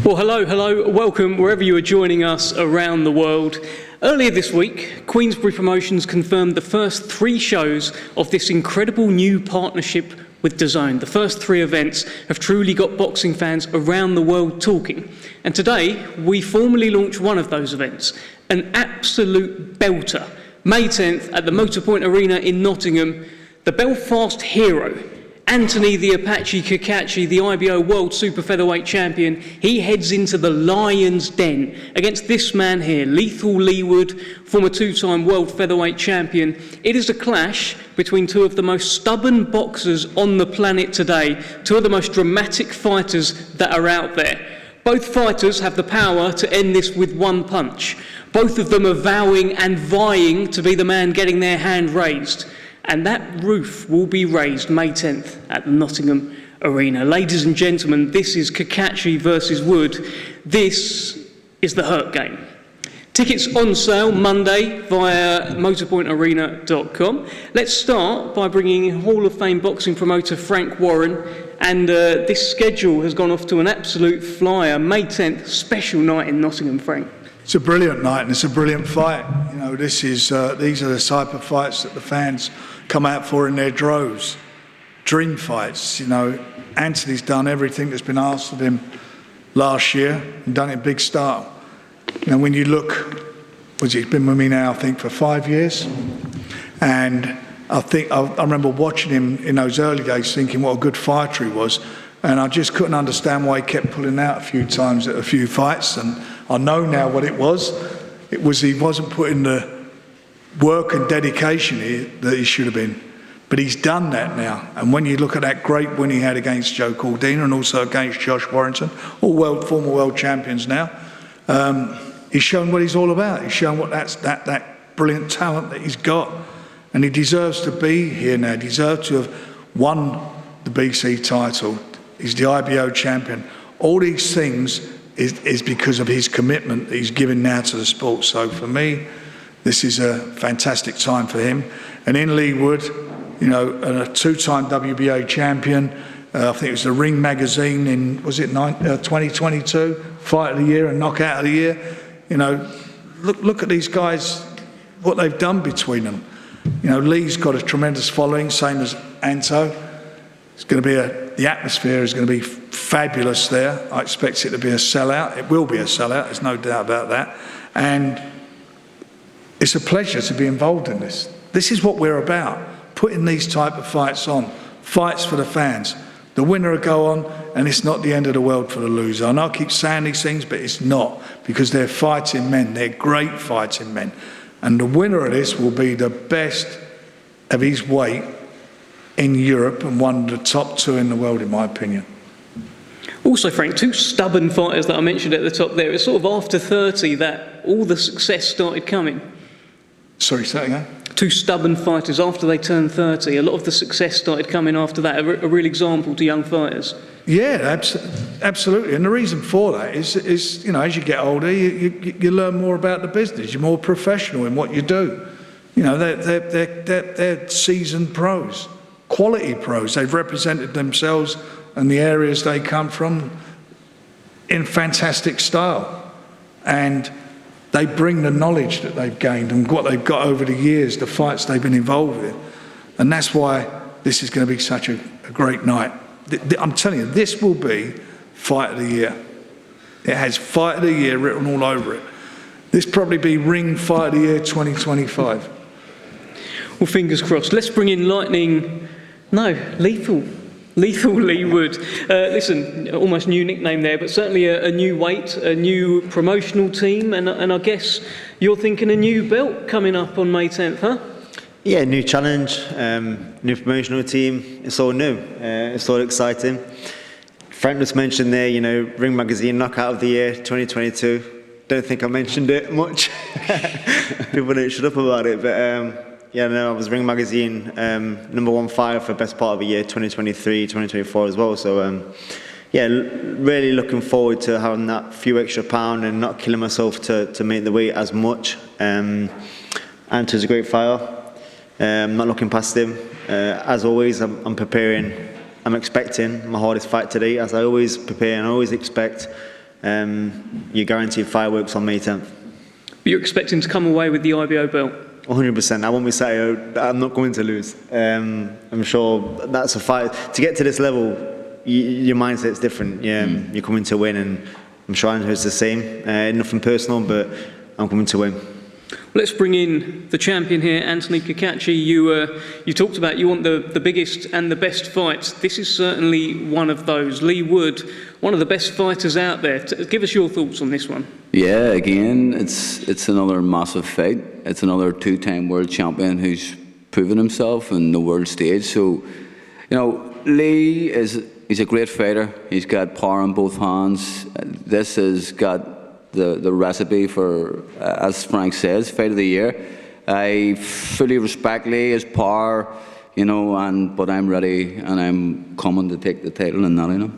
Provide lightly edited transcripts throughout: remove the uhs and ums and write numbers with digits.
Well, hello, welcome wherever you are joining us around the world. Earlier this week, Queensberry Promotions confirmed the first 3 shows of this incredible new partnership with DAZN. The first 3 events have truly got boxing fans around the world talking. And today, we formally launch one of those events, an absolute belter. May 10th at the Motorpoint Arena in Nottingham, the Belfast hero, Anthony the Apache Cacace, the IBO World Super Featherweight Champion, he heads into the Lion's Den against this man here, Lethal Leigh Wood, former 2-time World Featherweight Champion. It is a clash between 2 of the most stubborn boxers on the planet today, 2 of the most dramatic fighters that are out there. Both fighters have the power to end this with one punch. Both of them are vowing and vying to be the man getting their hand raised. And that roof will be raised May 10th at the Nottingham Arena. Ladies and gentlemen, this is Cacace versus Wood. This is the Hurt Game. Tickets on sale Monday via motorpointarena.com. Let's start by bringing in Hall of Fame boxing promoter Frank Warren. And this schedule has gone off to an absolute flyer. May 10th, special night in Nottingham, Frank. It's a brilliant night and it's a brilliant fight. You know, these are the type of fights that the fans come out for in their droves. Dream fights. You know, Anthony's done everything that's been asked of him last year and done it in big style. You know, when you look, he's been with me now, I think, for 5 years. And I remember watching him in those early days thinking what a good fighter he was. And I just couldn't understand why he kept pulling out a few times at a few fights. And I know now what it was. It was he wasn't putting the work and dedication that he should have been. But he's done that now. And when you look at that great win he had against Joe Cordina and also against Josh Warrington, all former world champions now, he's shown what he's all about. He's shown what that brilliant talent that he's got. And he deserves to be here now. He deserves to have won the BC title. He's the IBO champion. All these things is because of his commitment that he's given now to the sport. So for me, this is a fantastic time for him. And in Leigh Wood, you know, a 2-time WBA champion. I think it was the Ring magazine in, was it 2022? Fight of the year and knockout of the year. You know, look at these guys, what they've done between them. You know, Leigh's got a tremendous following, same as Anto. It's going to be the atmosphere is going to be fabulous there. I expect it to be a sellout. It will be a sellout, there's no doubt about that. And it's a pleasure to be involved in this. This is what we're about, putting these type of fights on, fights for the fans. The winner will go on, and it's not the end of the world for the loser. And I keep saying these things, but it's not, because they're fighting men. They're great fighting men. And the winner of this will be the best of his weight in Europe and one of the top 2 in the world, in my opinion. Also, Frank, 2 stubborn fighters that I mentioned at the top there. It's sort of after 30 that all the success started coming. Sorry, say that again? 2 stubborn fighters, after they turned 30, a lot of the success started coming after that, a real example to young fighters. Yeah, absolutely. And the reason for that is you know, as you get older, you learn more about the business. You're more professional in what you do. You know, they're seasoned pros, quality pros. They've represented themselves and the areas they come from in fantastic style. And they bring the knowledge that they've gained and what they've got over the years, the fights they've been involved in. And that's why this is going to be such a great night. I'm telling you, this will be Fight of the Year. It has Fight of the Year written all over it. This probably be Ring Fight of the Year 2025. Well, fingers crossed. Let's bring in Lethal Leigh Wood. Listen, almost new nickname there, but certainly a new weight, a new promotional team, and I guess you're thinking a new belt coming up on May 10th, huh? Yeah, new challenge, new promotional team. It's all new. It's all exciting. Frank just mentioned there, you know, Ring Magazine Knockout of the Year 2022. Don't think I mentioned it much. People don't shut up about it, but yeah, no, I was Ring Magazine #1 fighter for best part of the year 2023, 2024 as well. So yeah, really looking forward to having that few extra pound and not killing myself to make the weight as much. Anto's a great fighter. Not looking past him. As always, I'm preparing. I'm expecting my hardest fight today, as I always prepare and I always expect. you're guaranteed fireworks on May 10th. But you're expecting to come away with the IBO belt? 100%. I won't be sat here. I'm not going to lose. I'm sure that's a fight. To get to this level, your mindset's different. You're coming to win, and I'm sure Andrew's the same. Nothing personal, but I'm coming to win. Let's bring in the champion here, Anthony Cacace. You talked about you want the biggest and the best fights. This is certainly one of those. Leigh Wood, one of the best fighters out there. Give us your thoughts on this one. Yeah, again, it's another massive fight. It's another two-time world champion who's proven himself on the world stage. So, Leigh he's a great fighter. He's got power in both hands. This has got the recipe for, as Frank says, fight of the year. I fully respect Leigh, his power, but I'm ready and I'm coming to take the title and that,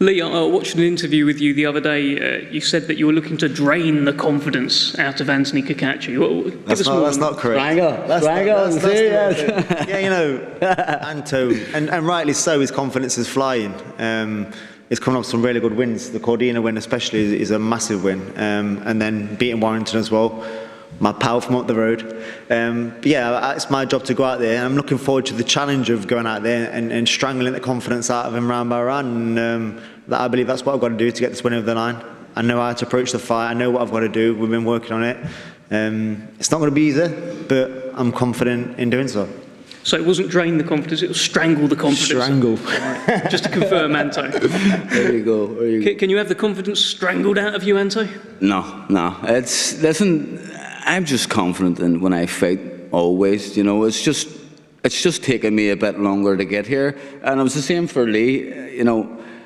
Leigh, I watched an interview with you the other day. You said that you were looking to drain the confidence out of Anthony Cacace. That's not correct. Anto, and rightly so, his confidence is flying. He's coming up with some really good wins. The Cordina win especially is a massive win. And then beating Warrington as well. My pal from up the road. It's my job to go out there, and I'm looking forward to the challenge of going out there and strangling the confidence out of him round by round. And I believe that's what I've got to do to get this win over the line. I know how to approach the fight. I know what I've got to do. We've been working on it. It's not going to be easy, but I'm confident in doing so. So it wasn't drain the confidence, it was strangle the confidence. Strangle. Just to confirm, Anto. There you go. Can you have the confidence strangled out of you, Anto? No. Listen, I'm just confident in when I fight, always. It's just taken me a bit longer to get here. And it was the same for Leigh.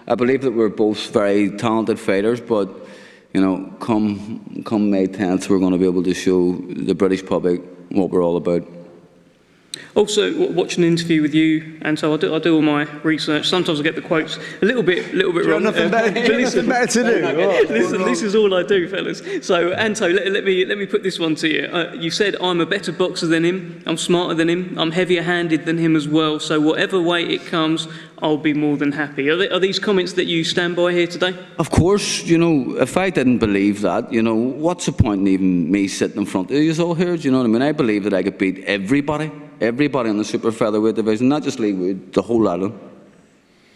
I believe that we're both very talented fighters, but, come May 10th, we're going to be able to show the British public what we're all about. Also, watching an interview with you, and so I do all my research. Sometimes I get the quotes a little bit wrong. Nothing better to do. Listen, this is all I do, fellas. So, Anto, let me put this one to you. You said I'm a better boxer than him. I'm smarter than him. I'm heavier-handed than him as well. So, whatever way it comes, I'll be more than happy. Are these comments that you stand by here today? Of course, if I didn't believe that, what's the point in even me sitting in front of you all here? Do you know what I mean? I believe that I could beat everybody in the super featherweight division, not just Leigh Wood, the whole island.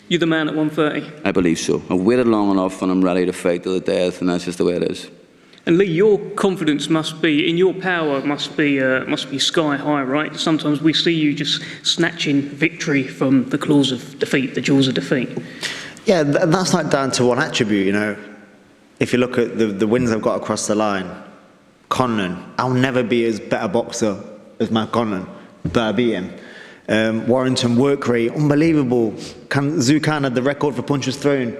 You're the man at 130? I believe so. I've waited long enough and I'm ready to fight to the death, and that's just the way it is. And Leigh, your confidence must be, in your power, must be sky high, right? Sometimes we see you just snatching victory from the claws of defeat, the jaws of defeat. Yeah, that's not down to one attribute, If you look at the wins I've got across the line, Conlan, I'll never be as better boxer as Matt Conlan, but I beat him. Warrington, work rate, unbelievable. Zucan had the record for punches thrown,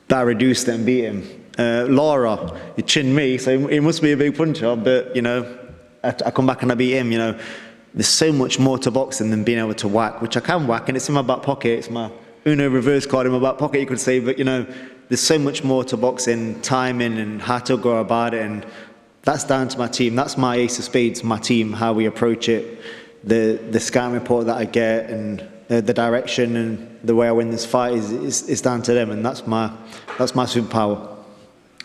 but I reduced it and beat him. Laura, he chinned me, so he must be a big puncher, but, I come back and I beat him, There's so much more to boxing than being able to whack, which I can whack, and it's in my back pocket. It's my Uno reverse card in my back pocket, you could say, but, there's so much more to boxing, timing and how to go about it, and that's down to my team. That's my ace of spades, my team, how we approach it, the scouting report that I get, and the direction and the way I win this fight is down to them, and that's my superpower.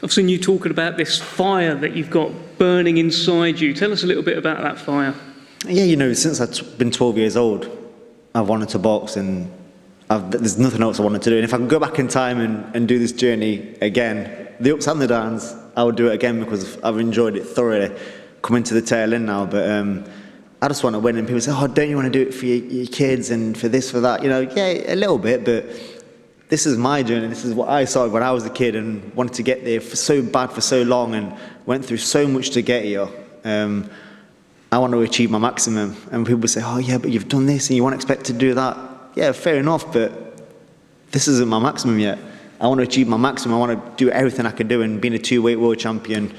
I've seen you talking about this fire that you've got burning inside you. Tell us a little bit about that fire. Yeah, since I've been 12 years old, I've wanted to box, and there's nothing else I wanted to do. And if I could go back in time and do this journey again, the ups and the downs, I would do it again because I've enjoyed it thoroughly. Coming to the tail end now, but I just want to win. And people say, "Oh, don't you want to do it for your kids and for this, for that?" Yeah, a little bit, but this is my journey. This is what I started when I was a kid and wanted to get there for so bad for so long and went through so much to get here. I want to achieve my maximum. And people say, "Oh, yeah, but you've done this and you weren't expected to do that." Yeah, fair enough, but this isn't my maximum yet. I want to achieve my maximum. I want to do everything I can do, and being a two-weight world champion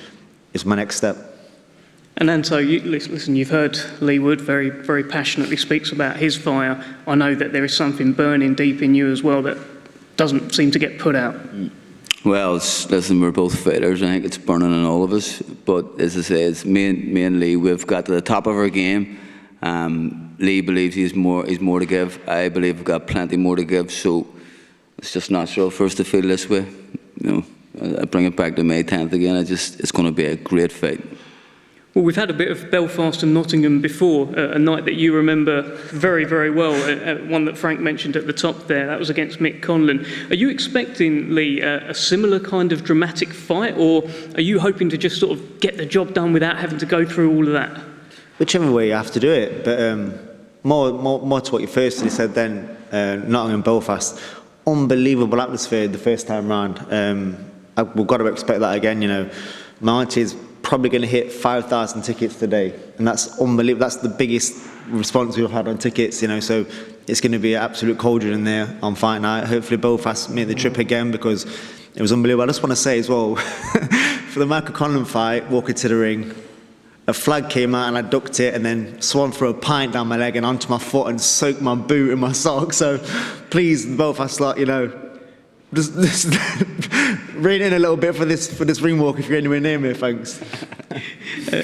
is my next step. And Anto, listen, you've heard Leigh Wood very, very passionately speaks about his fire. I know that there is something burning deep in you as well that doesn't seem to get put out. Well, listen, we're both fighters. I think it's burning in all of us. But as I say, it's me and Leigh. We've got to the top of our game. Leigh believes he's more to give. I believe we've got plenty more to give. So it's just natural for us to feel this way. I bring it back to May 10th again. It's going to be a great fight. Well, we've had a bit of Belfast and Nottingham before, a night that you remember very, very well, one that Frank mentioned at the top there. That was against Mick Conlon. Are you expecting, Leigh, a similar kind of dramatic fight, or are you hoping to just sort of get the job done without having to go through all of that? Whichever way you have to do it, but more to what you firstly said then, Nottingham and Belfast, unbelievable atmosphere the first time round. We've got to expect that again, My auntie's probably going to hit 5,000 tickets today, and that's unbelievable. That's the biggest response we've had on tickets, so it's going to be an absolute cauldron in there on fight night. Hopefully Belfast make the trip again, because it was unbelievable. I just want to say as well, for the Michael Conlon fight, walking to the ring, a flag came out and I ducked it, and then someone threw a pint down my leg and onto my foot and soaked my boot and my sock. So please, Belfast lot, just rein in a little bit for this ring walk if you're anywhere near me, thanks.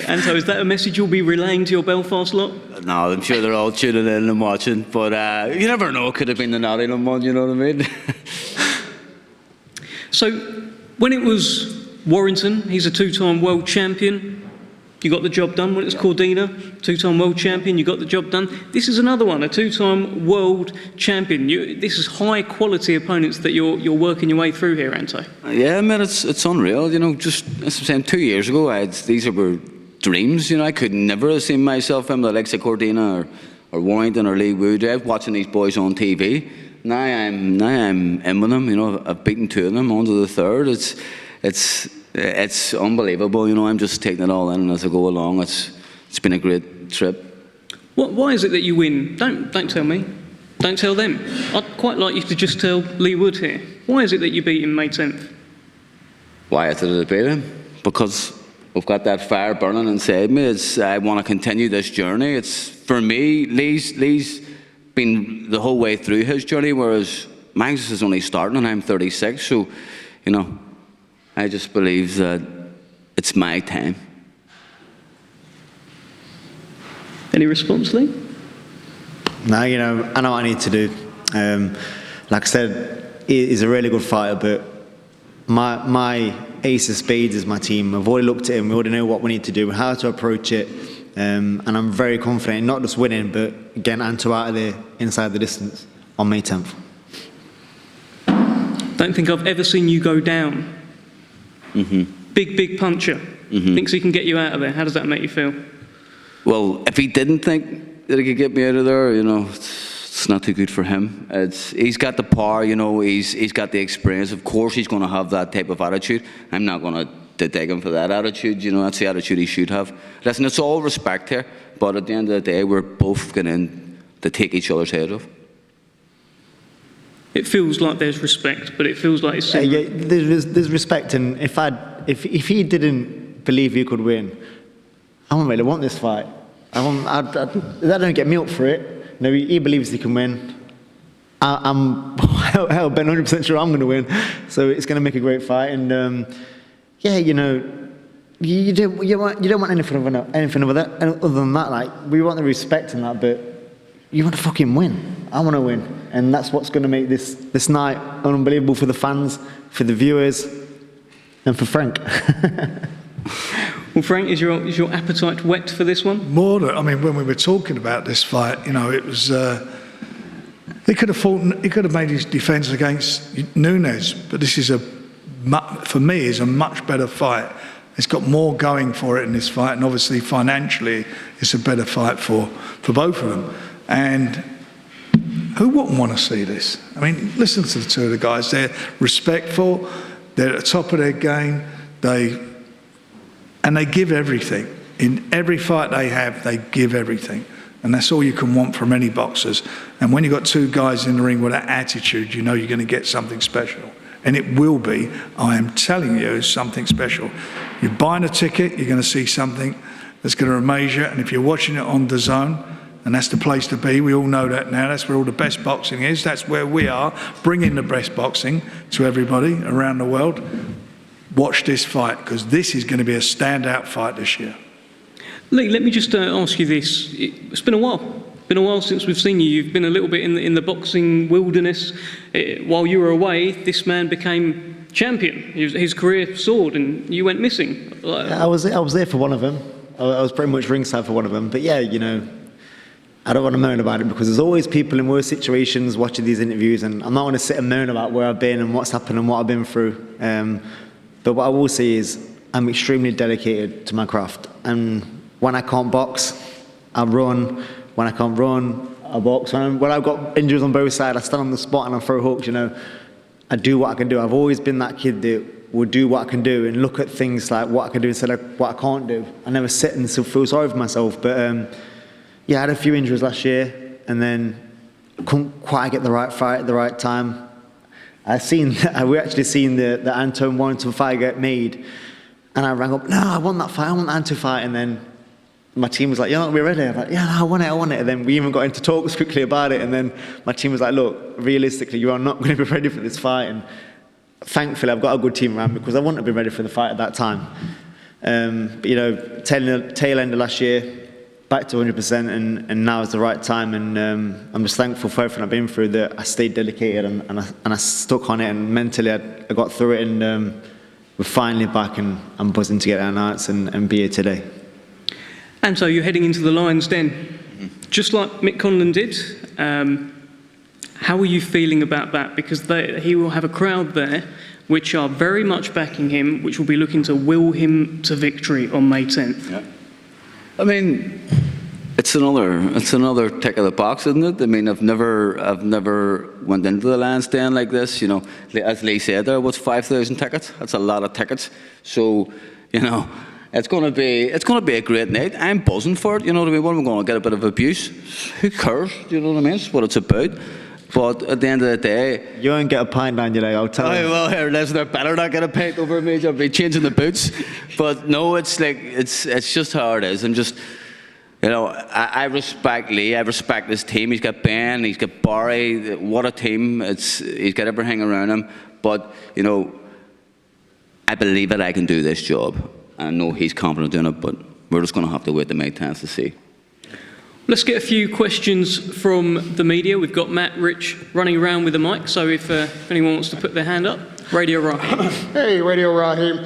Anto, is that a message you'll be relaying to your Belfast lot? No, I'm sure they're all tuning in and watching, but you never know. It could have been the Nottingham one, you know what I mean? So, when it was Warrington, he's a two-time world champion. You got the job done. When it was Cordina, two-time world champion, you got the job done. This is another one, a two-time world champion. This is high-quality opponents that you're working your way through here, Anto. Yeah, man, it's unreal. Just as I'm saying, 2 years ago, these were dreams. I could never have seen myself in the likes of Cordina or Warrington or Leigh Wood. I was watching these boys on TV. Now I'm in with them. I've beaten two of them, on to the third. It's unbelievable, I'm just taking it all in as I go along. It's been a great trip. Why is it that you win? Don't tell me. Don't tell them. I'd quite like you to just tell Leigh Wood here. Why is it that you beat him May 10th? Why did I beat him? Because we've got that fire burning inside me. I want to continue this journey. It's, for me, Leigh's been the whole way through his journey, whereas Magnus is only starting and I'm 36, so, I just believe that it's my time. Any response, Leigh? No, I know what I need to do. Like I said, he's a really good fighter, but my ace of spades is my team. I've already looked at him. We already know what we need to do, how to approach it, and I'm very confident in not just winning, but getting Anto out of there inside the distance on May 10th. Don't think I've ever seen you go down. Mm-hmm. Big puncher. Mm-hmm. Thinks he can get you out of there. How does that make you feel? Well, if he didn't think that he could get me out of there, it's not too good for him. He's got the power, he's got the experience. Of course he's going to have that type of attitude. I'm not going to dig him for that attitude, that's the attitude he should have. Listen, it's all respect here, but at the end of the day, we're both going in to take each other's head off. It feels like there's respect, but it feels like it's similar. Yeah, there's respect, and if he didn't believe he could win, I wouldn't really want this fight. That don't get me up for it. He believes he can win. I'm hell bent 100% sure I'm going to win. So it's going to make a great fight. And you don't want anything other than that. Like, we want the respect and that, but you want to fucking win. I want to win, and that's what's going to make this night unbelievable for the fans, for the viewers, and for Frank. Well, Frank, is your appetite whet for this one? More than, when we were talking about this fight, it was. He could have made his defence against Nunes, but this is for me, is a much better fight. It's got more going for it in this fight, and obviously financially, it's a better fight for both of them. And who wouldn't want to see this? Listen to the two of the guys. They're respectful. They're at the top of their game. They give everything. In every fight they have, they give everything. And that's all you can want from any boxers. And when you've got two guys in the ring with that attitude, you're going to get something special. And it will be, I am telling you, something special. You're buying a ticket, you're going to see something that's going to amaze you. And if you're watching it on DAZN, and that's the place to be, we all know that now, that's where all the best boxing is, that's where we are, bringing the best boxing to everybody around the world. Watch this fight, because this is going to be a standout fight this year. Leigh, let me just ask you this. It's been a while. Been a while since we've seen you. You've been a little bit in the boxing wilderness. While you were away, this man became champion. His career soared and you went missing. I was there for one of them. I was pretty much ringside for one of them. But yeah, you know, I don't want to moan about it because there's always people in worse situations watching these interviews, and I'm not going to sit and moan about where I've been and what's happened and what I've been through. But what I will say is I'm extremely dedicated to my craft. And when I can't box, I run. When I can't run, I box. When I've got injuries on both sides, I stand on the spot and I throw hooks, you know. I do what I can do. I've always been that kid that will do what I can do and look at things like what I can do instead of what I can't do. I never sit and feel sorry for myself. But yeah, I had a few injuries last year and then couldn't quite get the right fight at the right time. We actually seen the Anton Warrington fight get made, and I rang up, no, I want that fight, I want the Anton fight, and then my team was like, you're not going to be ready. I'm like, yeah, no, I want it. And then we even got into talks quickly about it, and then my team was like, look, realistically, you are not going to be ready for this fight, and thankfully I've got a good team around me because I wouldn't have been ready for the fight at that time. But, you know, tail end of last year, back to 100%, and now is the right time, and I'm just thankful for everything I've been through, that I stayed dedicated and I stuck on it, and mentally I got through it, and we're finally back, and I'm buzzing to get our nights and be here today. And so you're heading into the Lion's Den, just like Mick Conlan did. How are you feeling about that? Because he will have a crowd there which are very much backing him, which will be looking to will him to victory on May 10th. Yeah. I mean, it's another tick of the box, isn't it? I mean, I've never went into the Lion's Den like this. You know, as Leigh said, there was 5,000 tickets. That's a lot of tickets. So, you know, it's going to be a great night. I'm buzzing for it. You know what I mean? What am I going to get a bit of abuse? Who cares? You know what I mean? It's what it's about. But at the end of the day, You won't get a pint down your leg, I'll tell you. well, here, listen, they better not get a pint over me. I'll be changing the boots. But no, it's like, it's just how it is. And just, you know, I respect Leigh. I respect his team. He's got Ben, he's got Barry. What a team. He's got everything around him. But, you know, I believe that I can do this job. I know he's confident doing it, but we're just going to have to wait to May 10th to see. Let's get a few questions from the media. We've got Matt Rich running around with a mic, so if anyone wants to put their hand up. Radio Raheem. Hey, Radio Raheem.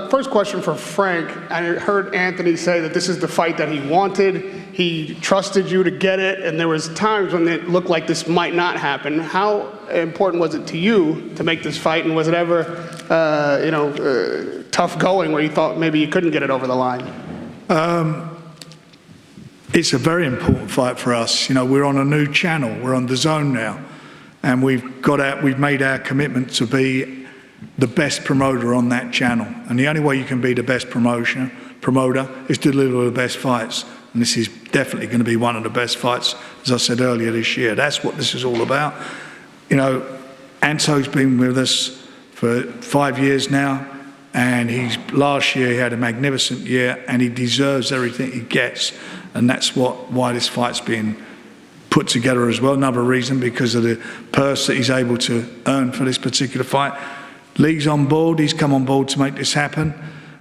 First question for Frank. I heard Anthony say that this is the fight that he wanted. He trusted you to get it, and there was times when it looked like this might not happen. How important was it to you to make this fight, and was it ever, tough going where you thought maybe you couldn't get it over the line? It's a very important fight for us. You know, we're on a new channel. We're on DAZN now, and we've made our commitment to be the best promoter on that channel. And the only way you can be the best promoter is to deliver the best fights. And this is definitely going to be one of the best fights, as I said earlier, this year. That's what this is all about. You know, Anto's been with us for 5 years now, and last year he had a magnificent year, and he deserves everything he gets. And that's why this fight's being put together as well. Another reason, because of the purse that he's able to earn for this particular fight. Leigh's on board. He's come on board to make this happen.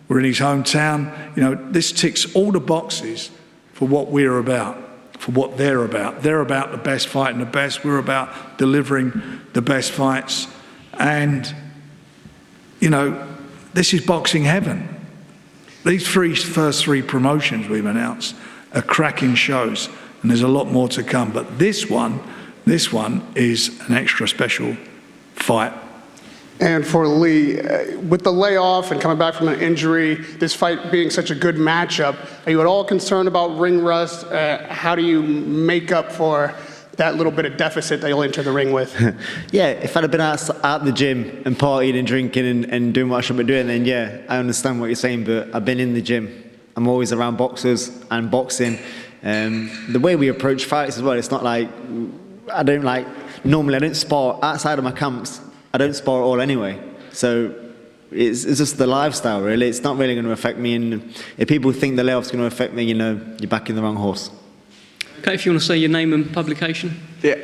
We're in his hometown. You know, this ticks all the boxes for what we're about, for what they're about. They're about the best fight and the best. We're about delivering the best fights. And, you know, this is boxing heaven. These first three promotions we've announced are cracking shows, and there's a lot more to come. But this one is an extra special fight. And for Leigh, with the layoff and coming back from an injury, this fight being such a good matchup, are you at all concerned about ring rust? How do you make up for that little bit of deficit that you'll enter the ring with? Yeah, if I'd have been out the gym and partying and drinking and doing what I should be doing, then yeah, I understand what you're saying, but I've been in the gym. I'm always around boxers and boxing. The way we approach fights as well, it's not like, normally I don't spar outside of my camps. I don't spar at all anyway. So it's just the lifestyle, really. It's not really going to affect me. And if people think the layoff's going to affect me, you know, you're backing the wrong horse. Okay, if you want to say your name and publication. Yeah.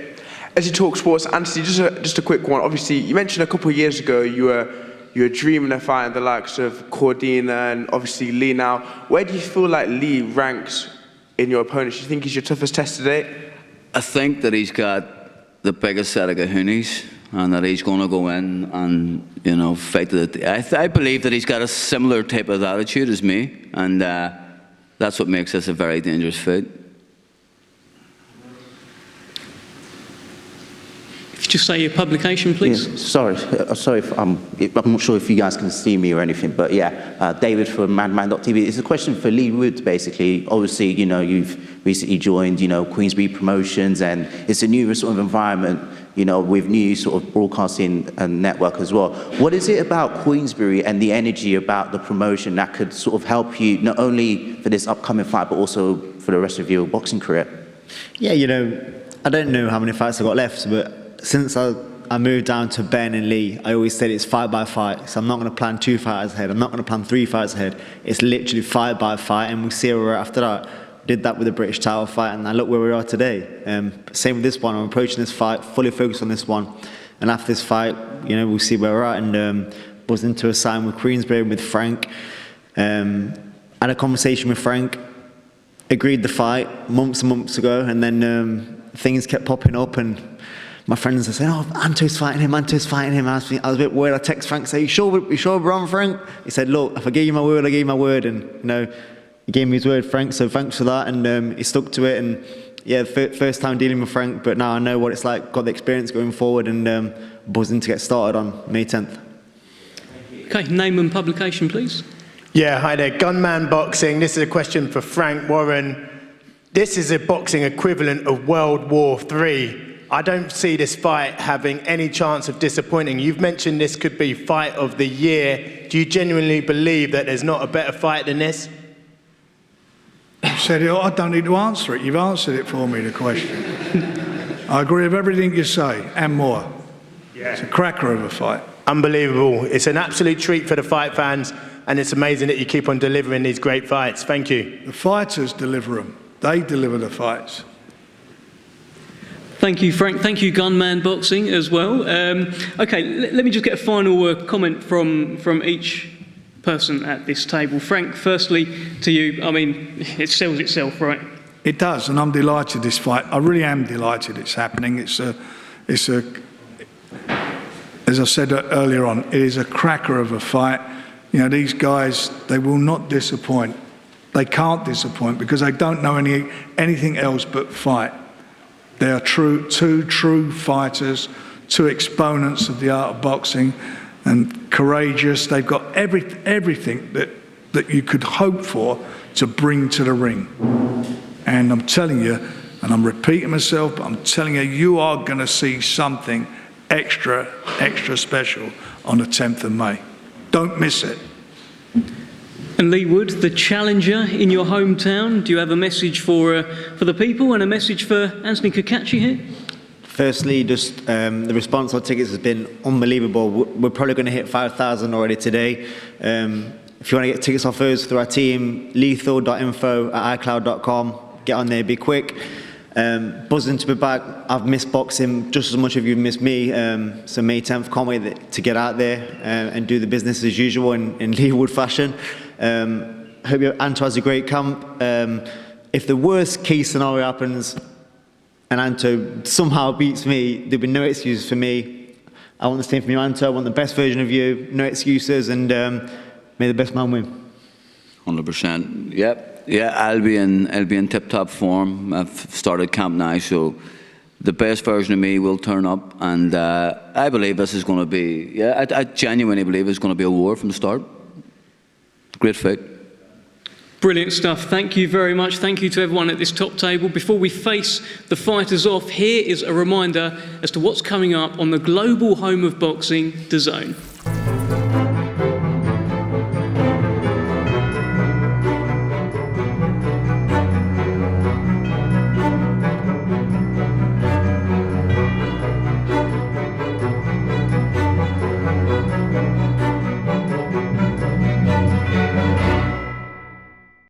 As you talk sports, Anthony, just a quick one. Obviously, you mentioned a couple of years ago you were dreaming of fighting the likes of Cordina and obviously Leigh now. Where do you feel like Leigh ranks in your opponents? Do you think he's your toughest test today? I think that he's got the biggest set of kahunas, and that he's going to go in and, you know, fight to the... I believe that he's got a similar type of attitude as me, and that's what makes this a very dangerous fight. If you just say your publication, please. Yeah, sorry if I'm not sure if you guys can see me or anything, but yeah, David from MadMan.tv. It's a question for Leigh Wood, basically. Obviously, you know, you've recently joined, you know, Queensberry Promotions, and it's a new sort of environment, you know, with new sort of broadcasting and network as well. What is it about Queensberry and the energy about the promotion that could sort of help you, not only for this upcoming fight, but also for the rest of your boxing career? Yeah, you know, I don't know how many fights I've got left, but since I moved down to Ben and Leigh, I always said it's fight by fight. So I'm not going to plan 2 fights ahead. I'm not going to plan 3 fights ahead. It's literally fight by fight, and we'll see where we're at after that. Did that with the British title fight, and I look where we are today. Same with this one. I'm approaching this fight, fully focused on this one. And after this fight, you know, we'll see where we're at. And was into a sign with Queensberry and with Frank. Had a conversation with Frank, agreed the fight months and months ago, and then things kept popping up, and my friends are saying, "Oh, Anto's fighting him, Anto's fighting him." I was a bit worried. I text Frank, say, you sure we're on, Frank? He said, "Look, if I gave you my word, I gave you my word." And, you know, he gave me his word, Frank, so thanks for that. And he stuck to it. And, yeah, first time dealing with Frank, but now I know what it's like, got the experience going forward, and buzzing to get started on May 10th. Okay, name and publication, please. Yeah, hi there. Gunman Boxing. This is a question for Frank Warren. This is a boxing equivalent of World War III. I don't see this fight having any chance of disappointing. You've mentioned this could be fight of the year. Do you genuinely believe that there's not a better fight than this? You said it, I don't need to answer it. You've answered it for me, the question. I agree with everything you say, and more. Yeah. It's a cracker of a fight. Unbelievable. It's an absolute treat for the fight fans, and it's amazing that you keep on delivering these great fights. Thank you. The fighters deliver them. They deliver the fights. Thank you, Frank. Thank you, Gunman Boxing, as well. Okay, let me just get a final comment from each person at this table. Frank, firstly, to you. I mean, it sells itself, right? It does, and I'm delighted this fight. I really am delighted it's happening. It's a, as I said earlier on, it is a cracker of a fight. You know, these guys, they will not disappoint. They can't disappoint because they don't know anything else but fight. They are two true fighters, 2 exponents of the art of boxing, and courageous. They've got everything that you could hope for to bring to the ring. And I'm telling you, and I'm repeating myself, but I'm telling you, you are going to see something extra special on the 10th of May. Don't miss it. And Leigh Wood, the challenger in your hometown, do you have a message for the people and a message for Anthony Cacace here? Firstly, just the response on tickets has been unbelievable. We're probably going to hit 5,000 already today. If you want to get tickets off us through our team, lethal.info@icloud.com. Get on there, be quick. Buzzing to be back. I've missed boxing just as much as you've missed me. So May 10th, can't wait to get out there and do the business as usual in Leigh Wood fashion. Hope Anto has a great camp. If the worst case scenario happens and Anto somehow beats me, there'll be no excuses for me. I want the same from you, Anto. I want the best version of you. No excuses, and may the best man win. 100%. Yep. Yeah, I'll be in tip-top form. I've started camp now, so the best version of me will turn up, and I believe this is going to be. Yeah, I genuinely believe it's going to be a war from the start. Great fight. Brilliant stuff. Thank you very much. Thank you to everyone at this top table. Before we face the fighters off, here is a reminder as to what's coming up on the global home of boxing, DAZN.